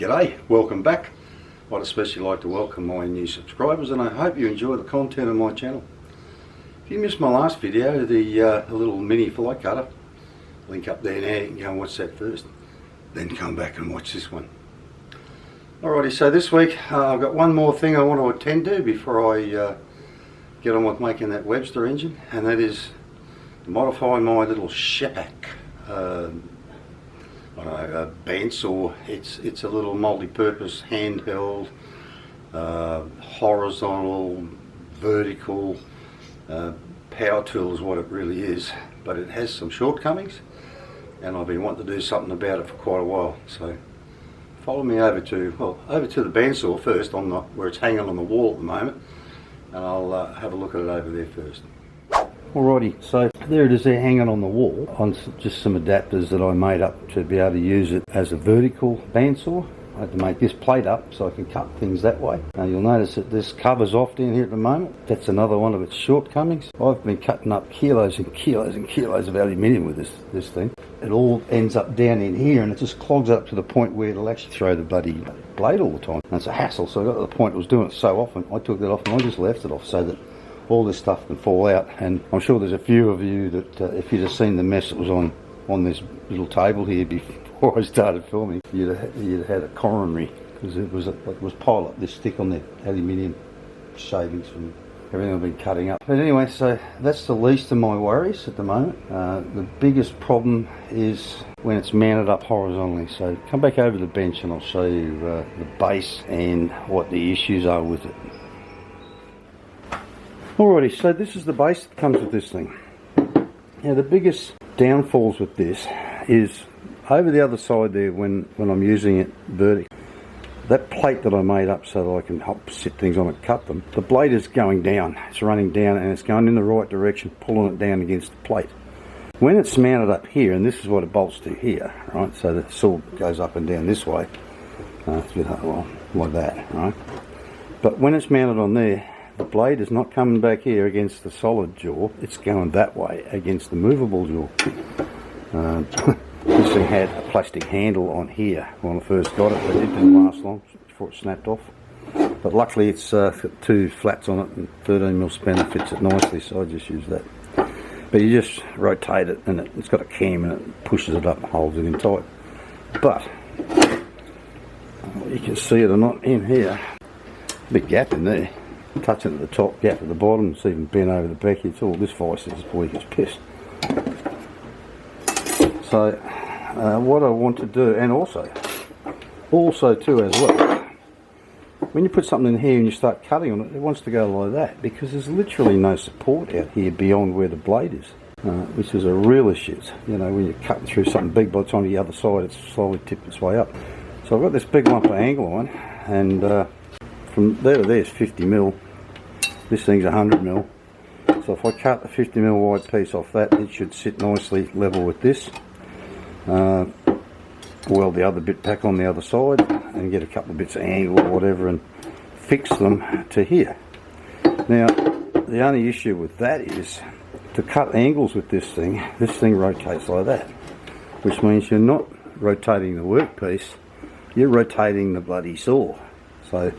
G'day, welcome back. I'd especially like to welcome my new subscribers, and I hope you enjoy the content of my channel. If you missed my last video, the little mini fly cutter, link up there now, you can go and watch that first, then come back and watch this one. Alrighty, so this week I've got one more thing I want to attend to before I get on with making that Webster engine, and that is to modify my little Sheppach. Bandsaw. It's a little multi-purpose handheld, horizontal, vertical power tool is what it really is, but it has some shortcomings, and I've been wanting to do something about it for quite a while. So follow me over to the bandsaw first, on where it's hanging on the wall at the moment, and I'll have a look at it over there first. Alrighty, so there it is there hanging on the wall on just some adapters that I made up to be able to use it as a vertical bandsaw. I had to make this plate up so I can cut things that way. Now you'll notice that this cover's off down here at the moment. That's another one of its shortcomings. I've been cutting up kilos and kilos and kilos of aluminium with this thing. It all ends up down in here, and it just clogs up to the point where it'll actually throw the bloody blade all the time. And it's a hassle, so I got to the point I was doing it so often, I took that off and I just left it off so that all this stuff can fall out. And I'm sure there's a few of you that if you'd have seen the mess that was on this little table here before I started filming, you'd have had a coronary, because it was piled up this thick on the aluminium shavings from everything I've been cutting up. But anyway, so that's the least of my worries at the moment. The biggest problem is when it's mounted up horizontally. So come back over the bench and I'll show you the base and what the issues are with it. Alrighty, so this is the base that comes with this thing. Now the biggest downfalls with this is over the other side there when I'm using it vertical. That plate that I made up so that I can help sit things on and cut them, the blade is going down. It's running down and it's going in the right direction, pulling it down against the plate. When it's mounted up here, and this is what it bolts to here, right, so the saw goes up and down this way, it's a bit, well, like that, right? But when it's mounted on there, the blade is not coming back here against the solid jaw, it's going that way against the movable jaw. This thing had a plastic handle on here when I first got it, but it didn't last long before it snapped off. But luckily it's got two flats on it and 13mm spanner fits it nicely, so I just use that. But you just rotate it and it's got a cam and it pushes it up and holds it in tight. But you can see it or not in here, big gap in there. Touching at the top, gap at the bottom, it's even bent over the back. It's all, this vise is as weak as piss. So what I want to do, and also too as well, when you put something in here and you start cutting on it, it wants to go like that, because there's literally no support out here beyond where the blade is, which is a real issue. You know, when you're cutting through something big, by the time the other side it's slowly tipped its way up. So I've got this big lump of angle on, and from there to there is 50mm. This thing's 100mm. So if I cut a 50mm wide piece off that, it should sit nicely level with this. Weld the other bit back on the other side and get a couple of bits of angle or whatever and fix them to here. Now the only issue with that is to cut angles with this thing rotates like that, which means you're not rotating the workpiece, you're rotating the bloody saw. So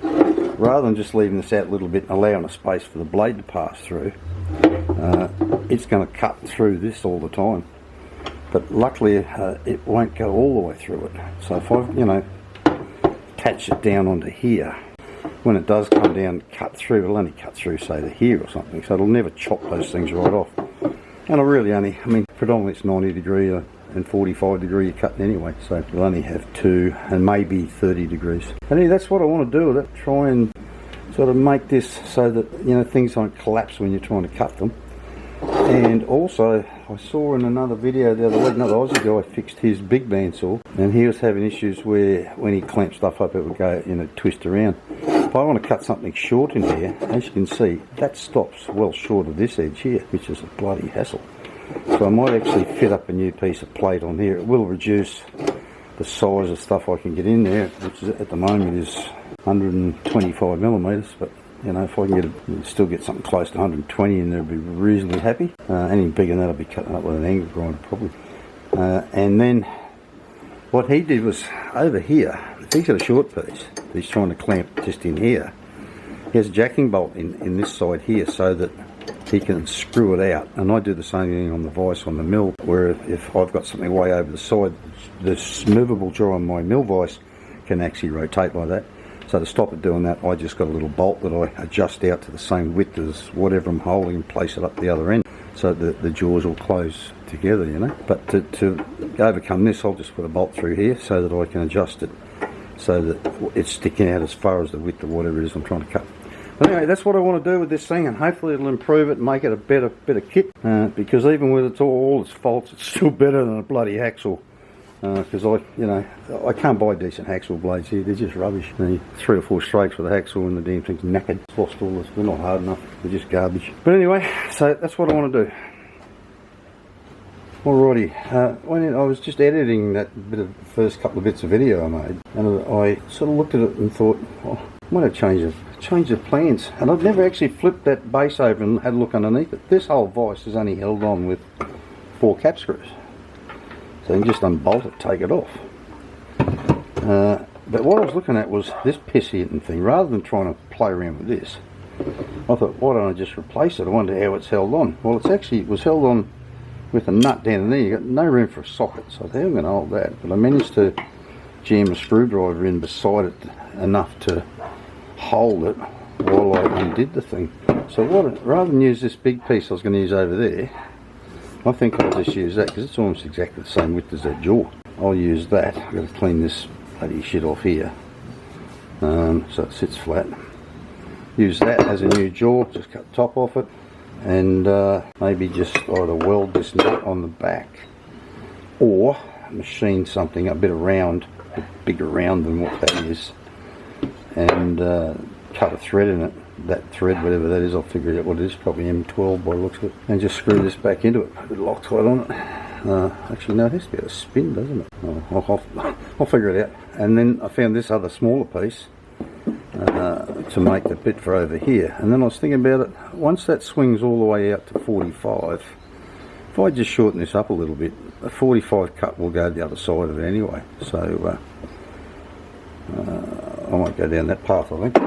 rather than just leaving this out a little bit and allowing a space for the blade to pass through, it's going to cut through this all the time. But luckily it won't go all the way through it. So if I, attach it down onto here, when it does come down and cut through, it'll only cut through, say, to here or something. So it'll never chop those things right off. And predominantly it's 90 degree and 45 degree you're cutting anyway, so you'll only have 2 and maybe 30 degrees. And that's what I want to do with it, try and sort of make this so that things don't collapse when you're trying to cut them. And also I saw in another video the other week, another Aussie guy fixed his big bandsaw, and he was having issues where when he clamped stuff up it would go, twist around. If I want to cut something short in here, as you can see, that stops well short of this edge here, which is a bloody hassle. So I might actually fit up a new piece of plate on here. It will reduce the size of stuff I can get in there, which is, at the moment is 125mm, but if I can still get something close to 120 in there, I'd be reasonably happy. Anything bigger than that I'll be cutting up with an angle grinder probably. And then What he did was, over here, if he's got a short piece, he's trying to clamp just in here, he has a jacking bolt in this side here so that he can screw it out. And I do the same thing on the vise on the mill, where if I've got something way over the side, the movable jaw on my mill vise can actually rotate like that. So to stop it doing that, I just got a little bolt that I adjust out to the same width as whatever I'm holding and place it up the other end, so that the jaws will close together, you know. But to overcome this, I'll just put a bolt through here so that I can adjust it so that it's sticking out as far as the width of whatever it is I'm trying to cut. But anyway, that's what I want to do with this thing, and hopefully it'll improve it and make it a better kit, because even with all its faults, it's still better than a bloody hacksaw. Because I can't buy decent hacksaw blades here. They're just rubbish. 3 or 4 strokes with a hacksaw and the damn thing's knackered. It's lost all this. They're not hard enough. They're just garbage. But anyway, so that's what I want to do. Alrighty. When I was just editing that bit of the first couple of bits of video I made, and I sort of looked at it and thought, oh, I might have changed the plans. And I've never actually flipped that base over and had a look underneath it. This whole vise is only held on with 4 cap screws. So you can just unbolt it, take it off. But what I was looking at was this piss-eating thing. Rather than trying to play around with this, I thought, why don't I just replace it? I wonder how it's held on. Well, it was held on with a nut down in there. You got no room for a socket, so I think I'm going to hold that. But I managed to jam a screwdriver in beside it enough to hold it while I undid the thing. So rather than use this big piece I was going to use over there, I think I'll just use that because it's almost exactly the same width as that jaw. I'll use that. I've got to clean this bloody shit off here so it sits flat. Use that as a new jaw, just cut the top off it, and maybe just either weld this nut on the back or machine something a bit around, a bit bigger round than what that is, and cut a thread in it. That thread, whatever that is, I'll figure out what it is, probably M12 by the looks of it, and just screw this back into it, put a bit of Loctite on it. Actually no, it has to be able to spin, doesn't it? I'll figure it out. And then I found this other smaller piece to make the bit for over here, and then I was thinking about it, once that swings all the way out to 45, if I just shorten this up a little bit, a 45 cut will go the other side of it anyway, so I might go down that path, I think.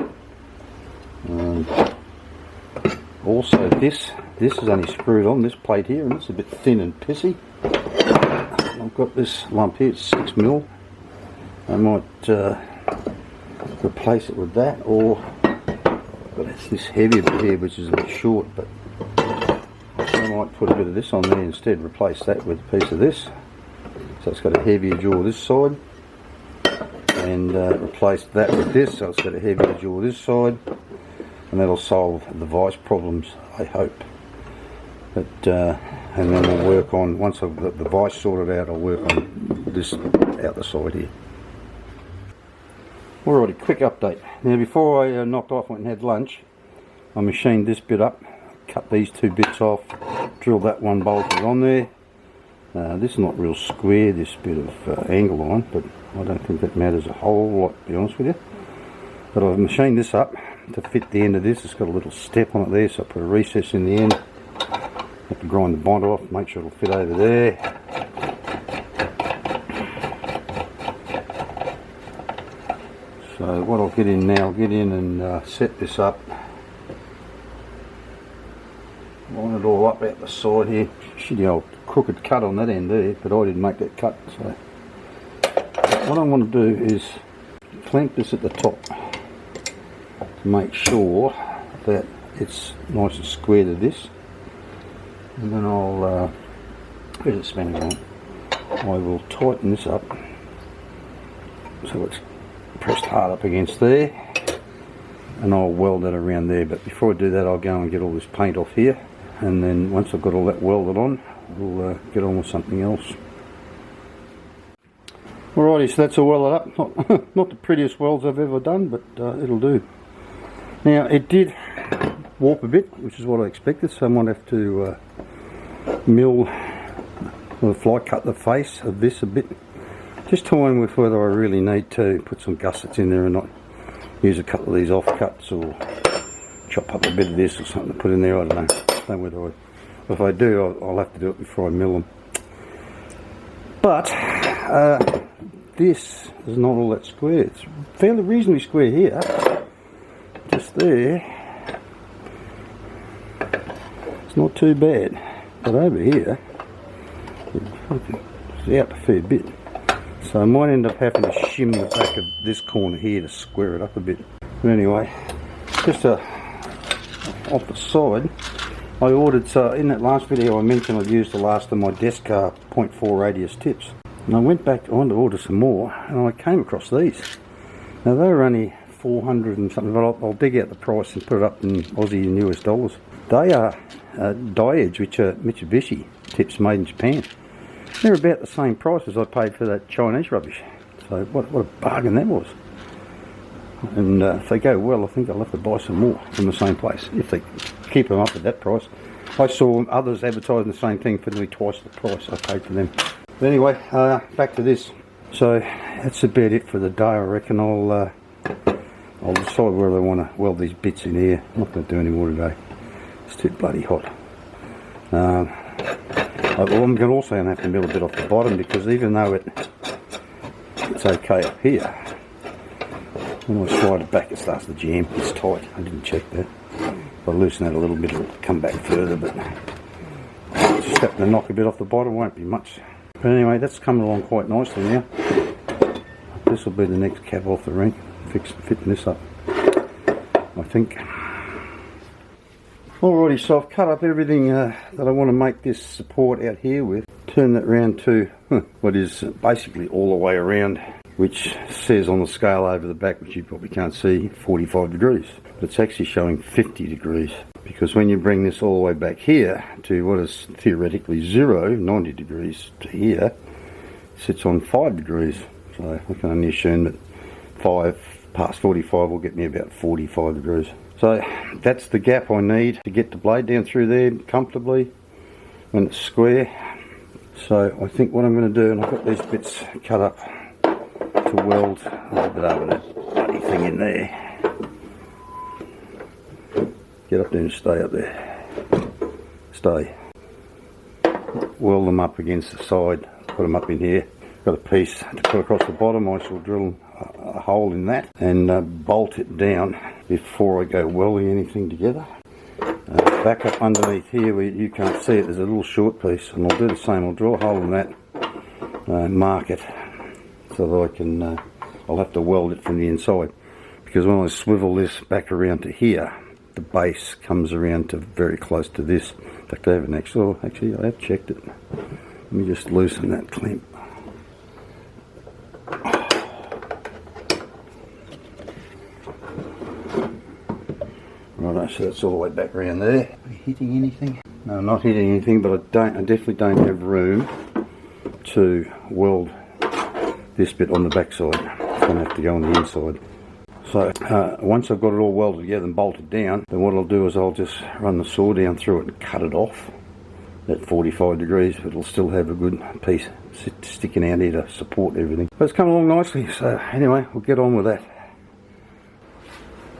Also this is only screwed on, this plate here, and it's a bit thin and pissy. I've got this lump here, it's 6mm. I might replace it with that, or but it's this heavier bit here which is a bit short, but I might put a bit of this on there instead, replace that with a piece of this, so it's got a heavier jaw this side, and replace that with this, so it's got a heavier jaw this side. And that'll solve the vise problems, I hope. But and then we'll work on, once I've got the vise sorted out, I'll work on this out the side here. Alrighty, quick update. Now before I knocked off, went and had lunch, I machined this bit up, cut these 2 bits off, drilled that one bolt on there. This is not real square, this bit of angle line, but I don't think that matters a whole lot, to be honest with you. But I've machined this up to fit the end of this. It's got a little step on it there, so I put a recess in the end. Have to grind the bond off, make sure it'll fit over there. So what I'll get in now, I'll get in and set this up. Line it all up out the side here. Shitty old crooked cut on that end there, but I didn't make that cut. So what I want to do is clamp this at the top, make sure that it's nice and square to this, and then I'll where's it spinning on? I will tighten this up so it's pressed hard up against there, and I'll weld that around there. But before I do that, I'll go and get all this paint off here, and then once I've got all that welded on, we'll get on with something else. Alrighty, so that's all welded up. Not the prettiest welds I've ever done, but it'll do. Now it did warp a bit, which is what I expected, so I might have to mill or fly cut the face of this a bit, just toying with whether I really need to put some gussets in there or not. Use a couple of these offcuts, or chop up a bit of this or something to put in there. I don't know whether if I do, I'll have to do it before I mill them. But this is not all that square. It's fairly reasonably square here, just there. It's not too bad, but over here it's out a fair bit. So I might end up having to shim the back of this corner here to square it up a bit. But anyway, just off the side, I ordered, so in that last video I mentioned I'd used the last of my Descar 0.4 radius tips. And I went back on to order some more, and I came across these. Now they were only 400 and something, but I'll dig out the price and put it up in Aussie and US dollars. They are die-edge, which are Mitsubishi tips made in Japan. They're about the same price as I paid for that Chinese rubbish. So what a bargain that was. And if they go well, I think I'll have to buy some more from the same place, if they keep them up at that price. I saw others advertising the same thing for nearly twice the price I paid for them. But anyway, back to this. So that's about it for the day. I reckon I'll decide whether I want to weld these bits in here. I'm not going to do any more today. It's too bloody hot. I'm going to also have to mill a bit off the bottom, because even though it's okay up here, when I slide it back it starts to jam. It's tight. I didn't check that. If I loosen that a little bit it'll come back further, but just have to knock a bit off the bottom, won't be much. But anyway, that's coming along quite nicely now. This will be the next cab off the rank, fitting this up, I think. Alrighty, so I've cut up everything that I want to make this support out here with. Turn that round to what is basically all the way around, which says on the scale over the back, which you probably can't see, 45 degrees. But it's actually showing 50 degrees. Because when you bring this all the way back here to what is theoretically 90 degrees to here, it sits on 5 degrees. So I can only assume that 5 past 45 will get me about 45 degrees. So that's the gap I need to get the blade down through there comfortably when it's square. So I think what I'm going to do, and I've got these bits cut up to weld a little bit over that bloody thing in there. Get up there and stay up there. Stay. Weld them up against the side, put them up in here. Got a piece to put across the bottom. I shall drill a hole in that and bolt it down before I go welding anything together. Back up underneath here where you can't see it, there's a little short piece, and I'll do the same. I'll drill a hole in that, mark it, so that I can, I'll have to weld it from the inside. Because when I swivel this back around to here, the base comes around to very close to this. In fact, I have an actually I have checked it. Let me just loosen that clamp. Right, so that's all the way back around there. Are you hitting anything? No, I'm not hitting anything, but I definitely don't have room to weld this bit on the back side. It's going to have to go on the inside. So once I've got it all welded together and bolted down, then what I'll do is I'll just run the saw down through it and cut it off at 45 degrees, but it'll still have a good piece sticking out here to support everything. But it's come along nicely, so anyway, we'll get on with that.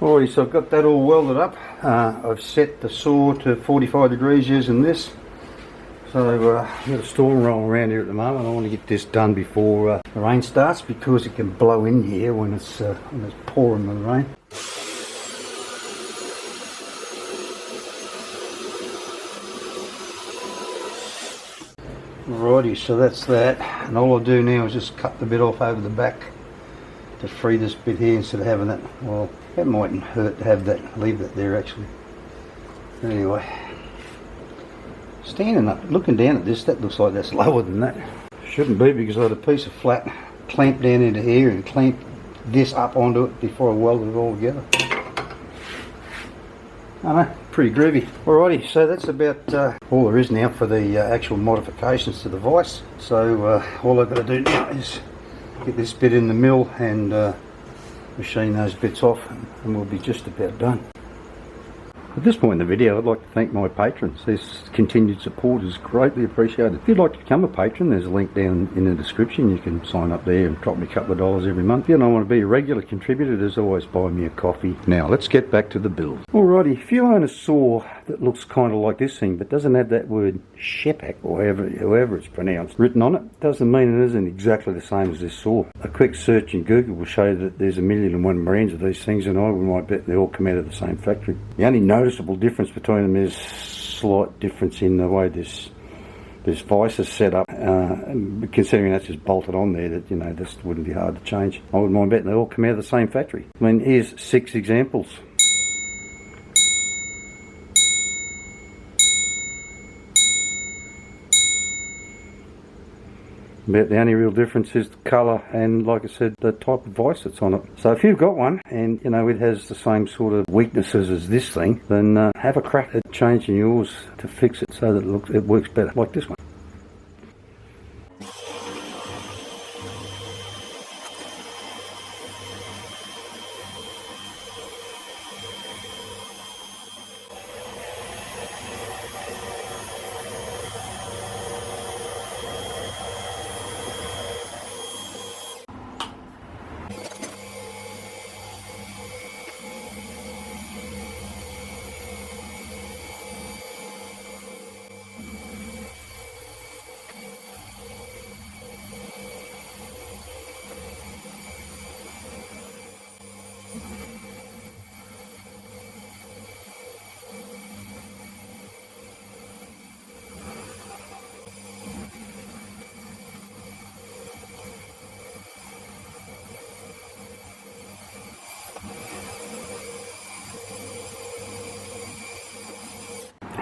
Alrighty, so I've got that all welded up. I've set the saw to 45 degrees using this. So I've got a storm roll around here at the moment. I want to get this done before the rain starts, because it can blow in here when it's pouring the rain. Alrighty, so that's that. And all I'll do now is just cut the bit off over the back to free this bit here instead of having that. Well, that mightn't hurt to have that, leave that there actually. Anyway. Standing up, looking down at this, that looks like that's lower than that. Shouldn't be, because I had a piece of flat clamped down into here and clamped this up onto it before I welded it all together. I know, pretty groovy. Alrighty, so that's about all there is now for the actual modifications to the vise. So all I've got to do now is get this bit in the mill and machine those bits off, and we'll be just about done. At this point in the video, I'd like to thank my patrons. This continued support is greatly appreciated. If you'd like to become a patron, there's a link down in the description. You can sign up there and drop me a couple of dollars every month. If you don't want to be a regular contributor, there's always buy me a coffee. Now, let's get back to the build. Alrighty, if you own a saw that looks kind of like this thing, but doesn't have that word Sheppach, or however it's pronounced, written on it. Doesn't mean it isn't exactly the same as this saw. A quick search in Google will show you that there's 1,000,001 brands of these things, and I might bet they all come out of the same factory. The only noticeable difference between them is slight difference in the way this vise is set up, considering that's just bolted on there, that, you know, this wouldn't be hard to change. I wouldn't mind betting they all come out of the same factory. I mean, here's 6 examples. But the only real difference is the colour and, like I said, the type of vise that's on it. So if you've got one and, you know, it has the same sort of weaknesses as this thing, then have a crack at changing yours to fix it so that it works better, like this one.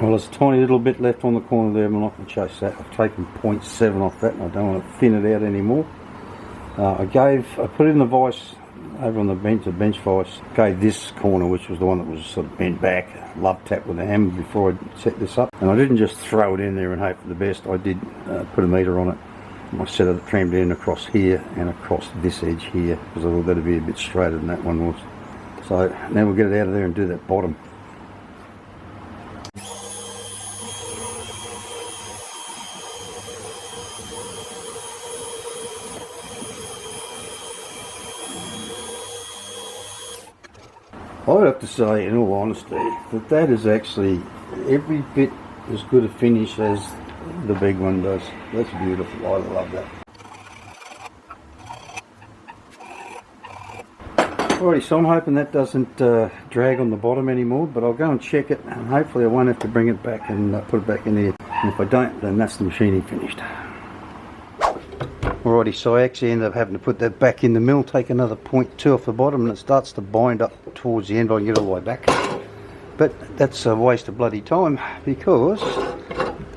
Well, there's a tiny little bit left on the corner there, but I'm not going to chase that. I've taken 0.7 off that and I don't want to thin it out anymore. I put in the vise over on the bench vise, gave this corner, which was the one that was sort of bent back, love tap with a hammer before I set this up. And I didn't just throw it in there and hope for the best. I did put a meter on it. I set it trimmed in across here and across this edge here, because I thought that'd be a bit straighter than that one was. So now we'll get it out of there and do that bottom. I would have to say, in all honesty, that is actually every bit as good a finish as the big one does. That's beautiful. I love that. Alrighty, so I'm hoping that doesn't drag on the bottom anymore, but I'll go and check it, and hopefully I won't have to bring it back and put it back in there. And if I don't, then that's the machining finished. Alrighty, so I actually ended up having to put that back in the mill, take another 0.2 off the bottom, and it starts to bind up towards the end. I can get all the way back. But that's a waste of bloody time, because,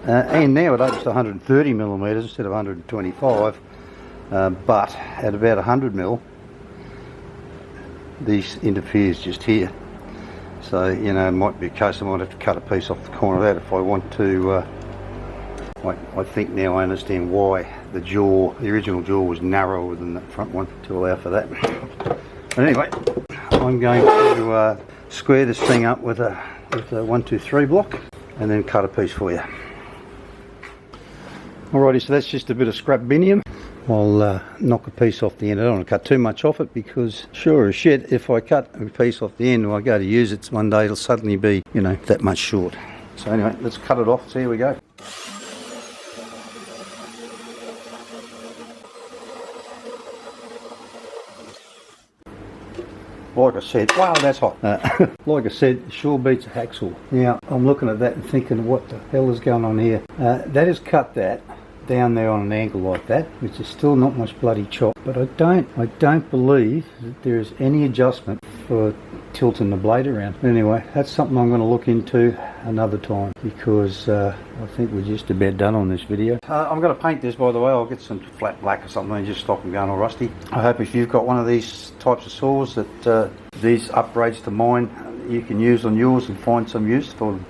and now it opens to 130 millimeters instead of 125, but at about 100 mil, these interferes just here. So, you know, it might be a case I might have to cut a piece off the corner of that if I want to. I think now I understand why the original jaw was narrower than that front one, to allow for that. But anyway, I'm going to square this thing up with a 1, 2, 3 block, and then cut a piece for you. Alrighty, so that's just a bit of scrap binium. I'll knock a piece off the end. I don't want to cut too much off it, because sure as shit, if I cut a piece off the end and I go to use it one day, it'll suddenly be, you know, that much short. So anyway, let's cut it off. So here we go. Like I said, wow, that's hot. Like I said, it sure beats a hacksaw. Now, I'm looking at that and thinking, what the hell is going on here? That has cut that down there on an angle like that, which is still not much bloody chop, but I don't believe that there is any adjustment for tilting the blade around. Anyway, that's something I'm going to look into another time, because I think we're just about done on this video. I'm going to paint this, by the way. I'll get some flat black or something and just stop them going all rusty. I hope if you've got one of these types of saws that these upgrades to mine you can use on yours and find some use for them.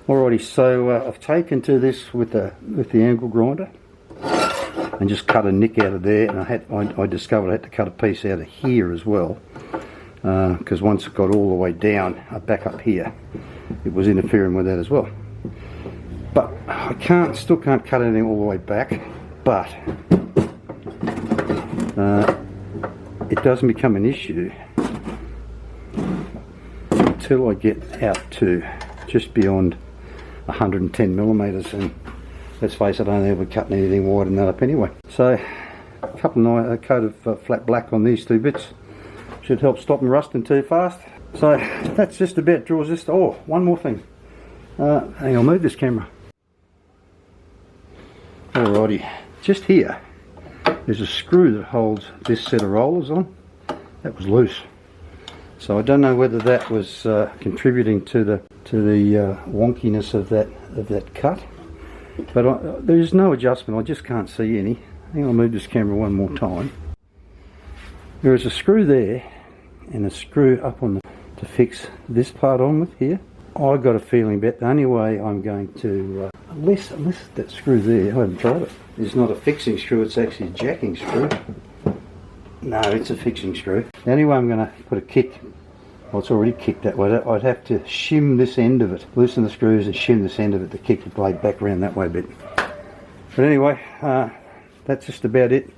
Alrighty, so I've taken to this with the angle grinder and just cut a nick out of there, and I discovered I had to cut a piece out of here as well, because once it got all the way down, back up here, it was interfering with that as well. But I still can't cut anything all the way back, but it doesn't become an issue until I get out to just beyond 110 millimeters, and let's face it, I don't ever cut anything wider than that up anyway. So a coat of flat black on these two bits should help stop them rusting too fast. So that's just about draws this. Oh, one more thing. Hang on, I'll move this camera. Alrighty, just here there's a screw that holds this set of rollers on. That was loose, so I don't know whether that was contributing to the wonkiness of that cut. But there is no adjustment. I just can't see any. I think I'll move this camera one more time. There is a screw there and a screw up on to fix this part on with here. I got a feeling about the only way I'm going to, unless that screw there, I haven't tried it, is not a fixing screw, it's actually a jacking screw. No, it's a fixing screw. The only way I'm going to put a kick, well, it's already kicked that way, I'd have to shim this end of it, loosen the screws and shim this end of it to kick the blade back around that way a bit. But anyway, that's just about it.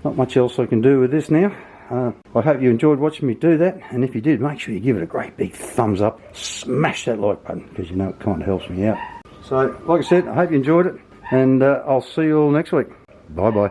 Not much else I can do with this now. I hope you enjoyed watching me do that, and if you did, make sure you give it a great big thumbs up. Smash that like button, because you know it kind of helps me out. So, like I said, I hope you enjoyed it, and I'll see you all next week. Bye bye.